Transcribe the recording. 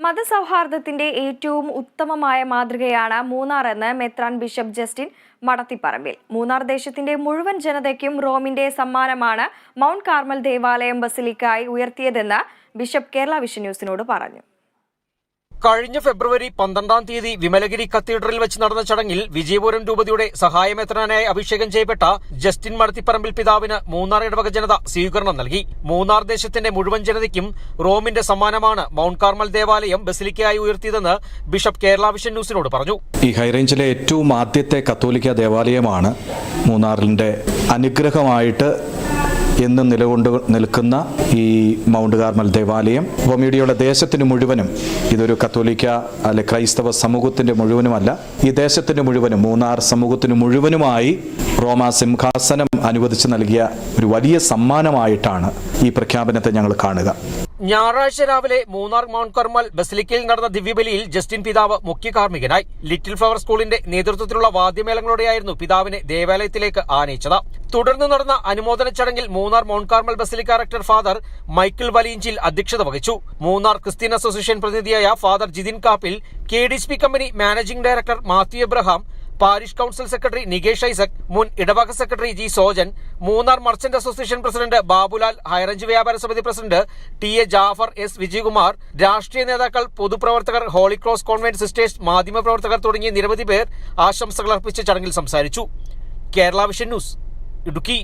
മതസൗഹാർദ്ദത്തിന്റെ ഏറ്റവും ഉത്തമമായ മാതൃകയാണ് മൂന്നാർ എന്ന് മെത്രാൻ ബിഷപ്പ് ജസ്റ്റിൻ മടത്തിപ്പറമ്പിൽ. മൂന്നാർ ദേശത്തിന്റെ മുഴുവൻ ജനതയ്ക്കും റോമിന്റെ സമ്മാനമാണ് മൗണ്ട് കാർമൽ ദേവാലയം ബസിലിക്കായി ഉയർത്തിയതെന്ന് ബിഷപ്പ് കേരള വിഷൻ ന്യൂസിനോട് പറഞ്ഞു. കഴിഞ്ഞ ഫെബ്രുവരി 12-ാം തീയതി വിമലഗിരി കത്തീഡ്രലിൽ വെച്ച് നടന്ന ചടങ്ങിൽ വിജയപുരം രൂപതയുടെ സഹായമെത്രാനായി അഭിഷേകം ചെയ്യപ്പെട്ട ജസ്റ്റിൻ മടത്തിപ്പറമ്പിൽ പിതാവിന് മൂന്നാർ ഇടവക ജനത സ്വീകരണം നൽകി. മൂന്നാർ ദേശത്തിന്റെ മുഴുവൻ ജനതയ്ക്കും റോമിന്റെ സമ്മാനമാണ് മൗണ്ട് കാർമൽ ദേവാലയം ബസിലിക്കയായി ഉയർത്തിയതെന്ന് ബിഷപ്പ് കേരള വിഷൻ ന്യൂസിനോട് പറഞ്ഞു. ഈ ഹൈറേഞ്ചിലെ ഏറ്റവും ആദ്യത്തെ കത്തോലിക്ക ദേവാലയമാണ് മൂന്നാറിന്റെ അനുഗ്രഹമായിട്ട് എന്ന് നിലകൊണ്ട് നിൽക്കുന്ന ഈ മൗണ്ട് കാർമൽ ദേവാലയം. റോമിയുടെ ദേശത്തിന് മുഴുവനും, ഇതൊരു കത്തോലിക്ക അല്ലെ ക്രൈസ്തവ സമൂഹത്തിന്റെ മുഴുവനുമല്ല, ഈ ദേശത്തിന്റെ മുഴുവനും, മൂന്നാർ സമൂഹത്തിന് മുഴുവനുമായി റോമാ സിംഹാസനം അനുവദിച്ച് നൽകിയ ഒരു വലിയ സമ്മാനമായിട്ടാണ് ഈ പ്രഖ്യാപനത്തെ ഞങ്ങൾ കാണുക. ഞായറാഴ്ച രാവിലെ മൂന്നാർ മൗണ്ട് കാർമൽ ബസിലിക്കയിൽ നടന്ന ദിവ്യബലിയിൽ ജസ്റ്റിൻ പിതാവ് മുഖ്യ കാർമ്മികനായി. ലിറ്റിൽ ഫ്ലവർ സ്കൂളിന്റെ നേതൃത്വത്തിലുള്ള വാദ്യമേളങ്ങളോടെയായിരുന്നു പിതാവിനെ ദേവാലയത്തിലേക്ക് ആനയിച്ചത്. തുടർന്ന് നടന്ന അനുമോദന ചടങ്ങിൽ Munnar Mount Carmel basilica rector father Michael Valiyinchil അധ്യക്ഷത വഹിച്ചു. മൂന്നാർ ക്രിസ്ത്യൻ അസോസിയേഷൻ പ്രതിനിധിയായ father Jithin Kappil, KDSP company managing director Mathew Abraham, parish council secretary Nikesh Isaac, മുൻ ഇടവക secretary G Sojan, Munnar merchant association president Babulal, high range വ്യാപാര സമിതി president TA Jafar, S Vijayakumar, രാഷ്ട്രീയ നേതാക്കൾ, പൊതുപ്രവർത്തകർ, ഹോളി ക്രോസ് കോൺവെന്റ് സിസ്റ്റേഴ്സ്, മാധ്യമപ്രവർത്തകർ തുടങ്ങിയ നിരവധി പേർ ആശംസകൾ അർപ്പിച്ച ചടങ്ങിൽ സംസാരിച്ചു. Kerala vision news, Idukki.